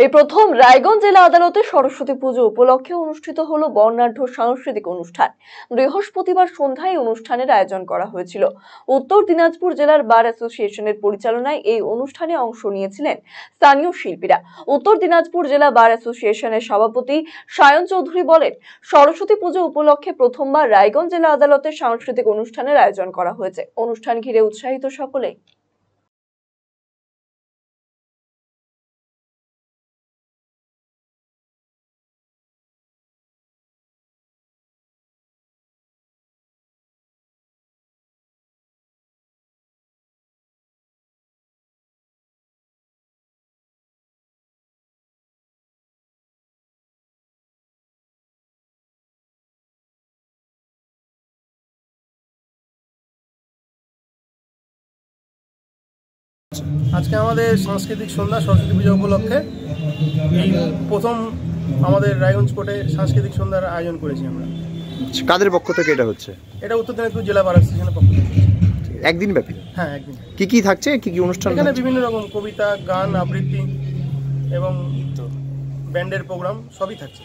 এই প্রথম রায়গঞ্জ জেলা আদালতে সরস্বতী পুজো উপলক্ষে অনুষ্ঠিত হলো বর্ণাঢ্য সাংস্কৃতিক অনুষ্ঠান। বৃহস্পতিবার সন্ধ্যায় অনুষ্ঠানের আয়োজন করা হয়েছিল। উত্তর দিনাজপুর জেলার বার অ্যাসোসিয়েশনের পরিচালনায় এই অনুষ্ঠানে অংশ নিয়েছিলেন স্থানীয় শিল্পীরা। উত্তর দিনাজপুর জেলা বার অ্যাসোসিয়েশনের সভাপতি সায়ন চৌধুরী বলেন, সরস্বতী পুজো উপলক্ষে প্রথমবার রায়গঞ্জ জেলা আদালতে সাংস্কৃতিক অনুষ্ঠানের আয়োজন করা হয়েছে। অনুষ্ঠান ঘিরে উৎসাহিত সকলেই। আজকে আমাদের সাংস্কৃতিক সন্ধ্যা সরস্বতী পূজা উপলক্ষে এই প্রথম আমাদের রায়গঞ্জ কোর্টে সাংস্কৃতিক সন্ধ্যার আয়োজন করেছি আমরা। কাদের পক্ষ থেকে এটা হচ্ছে? এটা উত্তর দিনাজপুর জেলা বার অ্যাসোসিয়েশনের পক্ষ থেকে। একদিন ব্যাপী? হ্যাঁ, একদিন। কি থাকছে, কি অনুষ্ঠান? এখানে বিভিন্ন রকম কবিতা, গান, আবৃত্তি এবং ব্যান্ডের প্রোগ্রাম সবই থাকছে।